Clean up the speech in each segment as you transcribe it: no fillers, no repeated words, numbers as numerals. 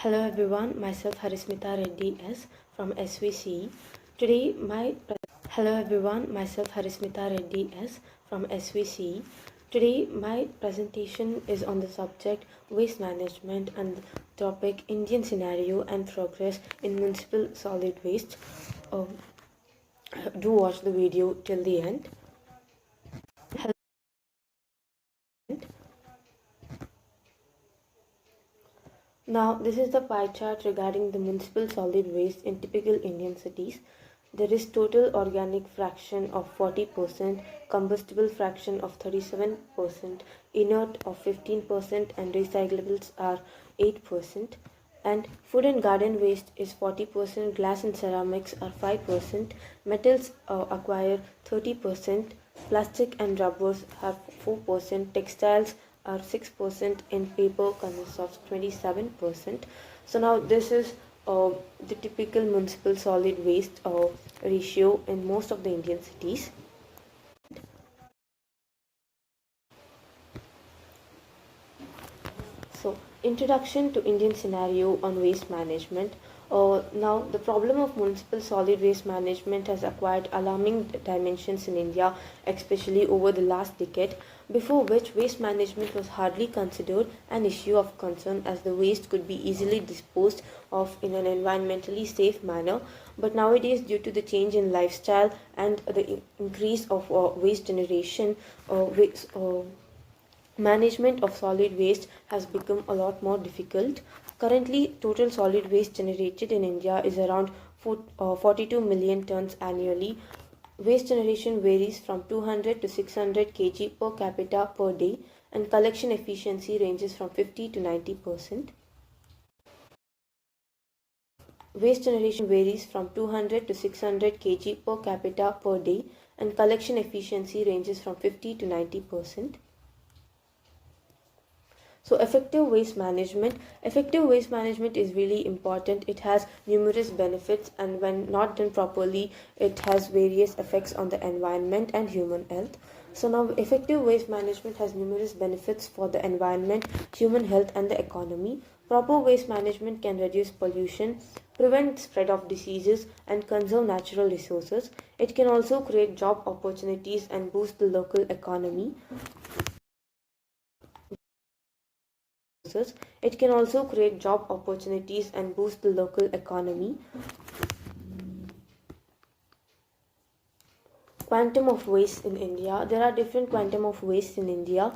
Hello everyone, myself Reddy.S from SVC. Today my Hello everyone, myself Reddy.S from SVC. Today my presentation is on the subject waste management and the topic Indian scenario and progress in municipal solid waste. Uh, do watch the video till the end. Now, this is the pie chart regarding the municipal solid waste in typical Indian cities. There is total organic fraction of 40%, combustible fraction of 37%, inert of 15%, and recyclables are 8%. And food and garden waste is 40%, glass and ceramics are 5%, metals acquire 30%, plastic and rubbers have 4%, textiles are 6%, and paper consists of 27%. So now this is the typical municipal solid waste ratio in most of the Indian cities. So, introduction to Indian scenario on waste management. Now, the problem of municipal solid waste management has acquired alarming dimensions in India, especially over the last decade, before which waste management was hardly considered an issue of concern as the waste could be easily disposed of in an environmentally safe manner. But nowadays, due to the change in lifestyle and the increase of waste generation, management of solid waste has become a lot more difficult. Currently, total solid waste generated in India is around 42 million tons annually. Waste generation varies from 200 to 600 kg per capita per day, and collection efficiency ranges from 50 to 90%. Waste generation varies from 200 to 600 kg per capita per day, and collection efficiency ranges from 50 to 90%. So effective waste management is really important. It has numerous benefits, and when not done properly, it has various effects on the environment and human health. So now effective waste management has numerous benefits for the environment, human health and the economy. Proper waste management can reduce pollution, prevent spread of diseases and conserve natural resources. It can also create job opportunities and boost the local economy. It can also create job opportunities and boost the local economy. Quantum of waste in India. There are different quantum of waste in India.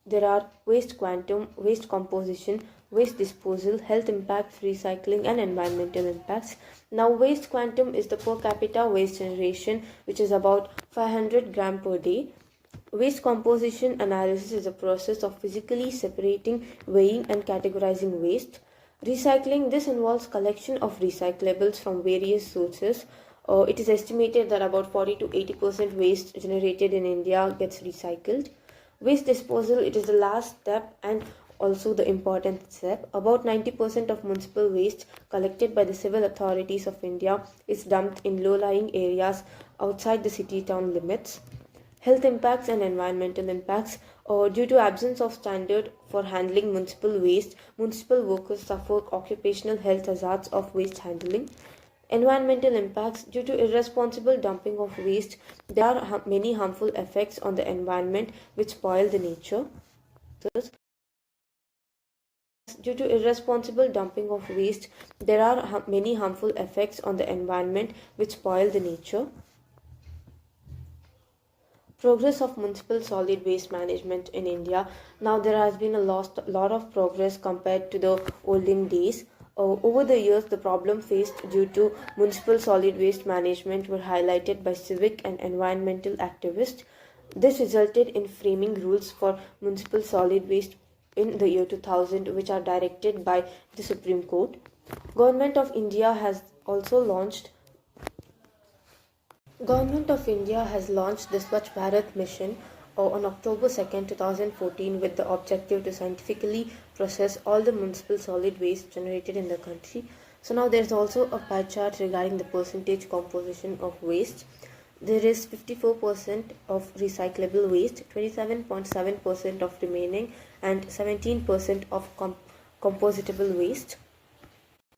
There are waste quantum, waste composition, waste disposal, health impacts, recycling, and environmental impacts. Now, waste quantum is the per capita waste generation, which is about 500 gram per day. Waste composition analysis is a process of physically separating, weighing, and categorizing waste. Recycling, this involves collection of recyclables from various sources. It is estimated that about 40 to 80% waste generated in India gets recycled. Waste disposal, it is the last step and also the important step. About 90% of municipal waste collected by the civil authorities of India is dumped in low-lying areas outside the city-town limits. Health impacts and environmental impacts. Due to absence of standard for handling municipal waste, municipal workers suffer occupational health hazards of waste handling. Environmental impacts. Due to irresponsible dumping of waste, there are many harmful effects on the environment which spoil the nature. Due to irresponsible dumping of waste, there are many harmful effects on the environment which spoil the nature. Progress of municipal solid waste management in India. Now there has been a lot of progress compared to the olden days. Over the years, the problem faced due to municipal solid waste management were highlighted by civic and environmental activists. This resulted in framing rules for municipal solid waste in the year 2000, which are directed by the Supreme Court. Government of India has also launched Government of India has launched the Swachh Bharat mission on October 2nd, 2014 with the objective to scientifically process all the municipal solid waste generated in the country. So now there's also a pie chart regarding the percentage composition of waste. There is 54% of recyclable waste, 27.7% of remaining, and 17% of compositable waste.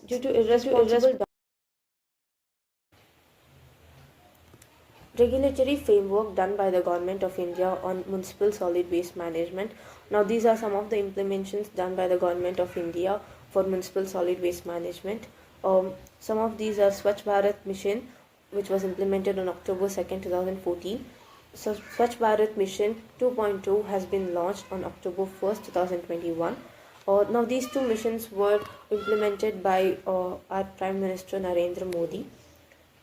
Due to irresponsible regulatory framework done by the Government of India on municipal solid waste management. Now, these are some of the implementations done by the Government of India for municipal solid waste management. Some of these are Swachh Bharat Mission, which was implemented on October 2nd, 2014. So, Swachh Bharat Mission 2.2 has been launched on October 1st, 2021. Now, these two missions were implemented by our Prime Minister Narendra Modi.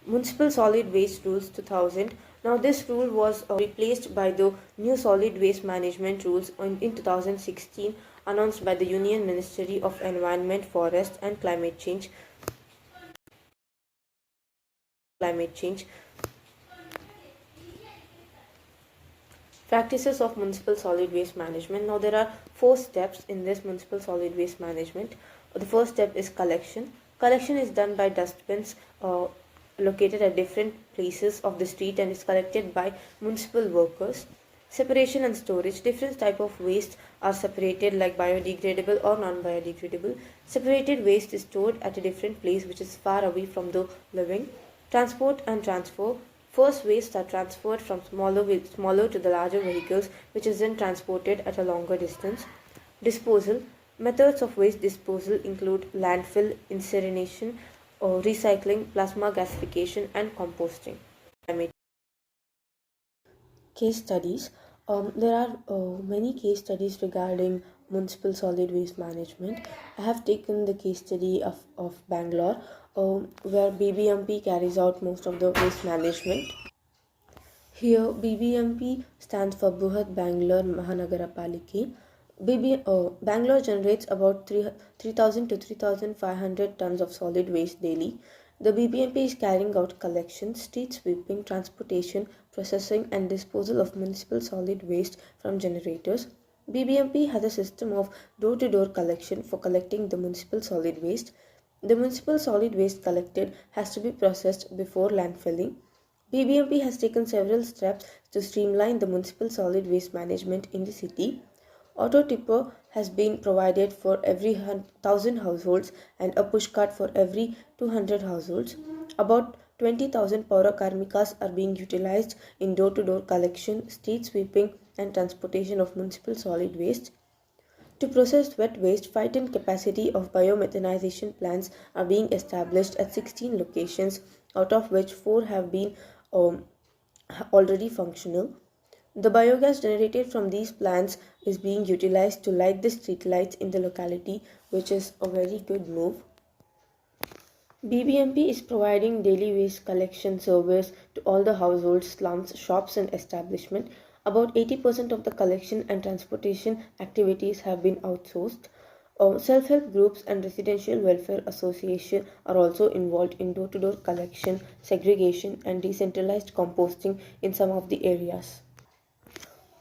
Municipal Solid Waste Rules 2000. Now, this rule was replaced by the new Solid Waste Management Rules in 2016, announced by the Union Ministry of Environment, Forest and Climate Change. Practices of municipal solid waste management. Now, there are 4 steps in this municipal solid waste management. The first step is collection. Collection is done by dustbins located at different places of the street and is collected by municipal workers. Separation and storage. Different type of waste are separated like biodegradable or non-biodegradable. Separated waste is stored at a different place which is far away from the living. Transport and transfer. First, wastes are transferred from smaller to the larger vehicles, which is then transported at a longer distance. Disposal. Methods of waste disposal include landfill, incineration, recycling, plasma gasification, and composting. Case studies. There are many case studies regarding municipal solid waste management. I have taken the case study of Bangalore, where BBMP carries out most of the waste management. Here, BBMP stands for Bruhat Bangalore Mahanagarapalike. Bangalore generates about 3,000 to 3,500 tons of solid waste daily. The BBMP is carrying out collection, street sweeping, transportation, processing, and disposal of municipal solid waste from generators. BBMP has a system of door to door collection for collecting the municipal solid waste. The municipal solid waste collected has to be processed before landfilling. BBMP has taken several steps to streamline the municipal solid waste management in the city. Auto tipper has been provided for every 1,000 households and a pushcart for every 200 households. About 20,000 Paura Karmikas are being utilized in door-to-door collection, street sweeping and transportation of municipal solid waste. To process wet waste, 5 ton capacity of biomethanization plants are being established at 16 locations, out of which 4 have been already functional. The biogas generated from these plants is being utilized to light the street lights in the locality, which is a very good move. BBMP is providing daily waste collection service to all the households, slums, shops and establishments. About 80% of the collection and transportation activities have been outsourced. Self-help groups and residential welfare associations are also involved in door-to-door collection, segregation and decentralized composting in some of the areas.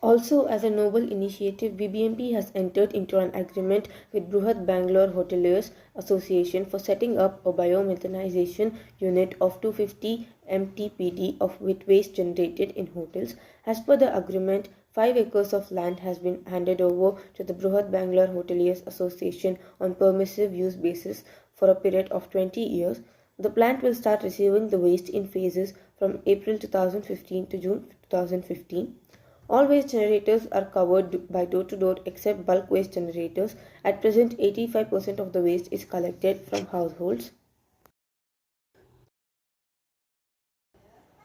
Also, as a noble initiative, BBMP has entered into an agreement with Bruhat Bangalore Hoteliers Association for setting up a biomethanization unit of 250 MTPD of wet waste generated in hotels. As per the agreement, 5 acres of land has been handed over to the Bruhat Bangalore Hoteliers Association on permissive use basis for a period of 20 years. The plant will start receiving the waste in phases from April 2015 to June 2015. All waste generators are covered by door-to-door except bulk waste generators. At present, 85% of the waste is collected from households.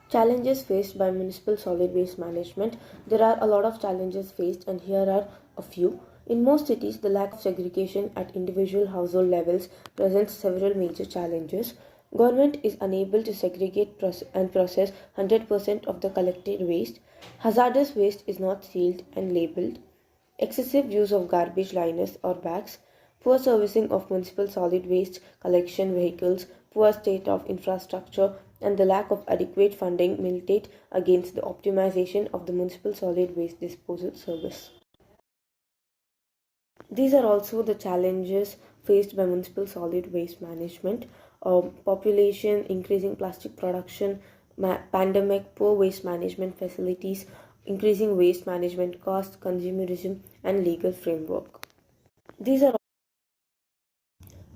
Challenges faced by municipal solid waste management. There are a lot of challenges faced and here are a few. In most cities, the lack of segregation at individual household levels presents several major challenges. Government is unable to segregate and process 100% of the collected waste. Hazardous waste is not sealed and labeled. Excessive use of garbage liners or bags. Poor servicing of municipal solid waste collection vehicles. Poor state of infrastructure and the lack of adequate funding militate against the optimization of the municipal solid waste disposal service. These are also the challenges faced by municipal solid waste management. Population, increasing plastic production, pandemic, poor waste management facilities, increasing waste management costs, consumerism, and legal framework. These are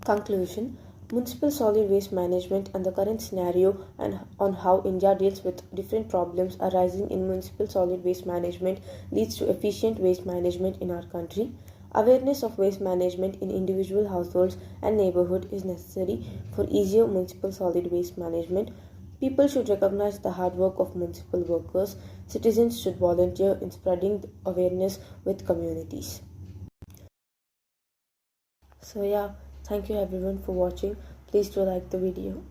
Conclusion: municipal solid waste management and the current scenario and on how India deals with different problems arising in municipal solid waste management leads to efficient waste management in our country. Awareness of waste management in individual households and neighborhood is necessary for easier municipal solid waste management. People should recognize the hard work of municipal workers. Citizens should volunteer in spreading awareness with communities. So yeah, thank you everyone for watching. Please do like the video.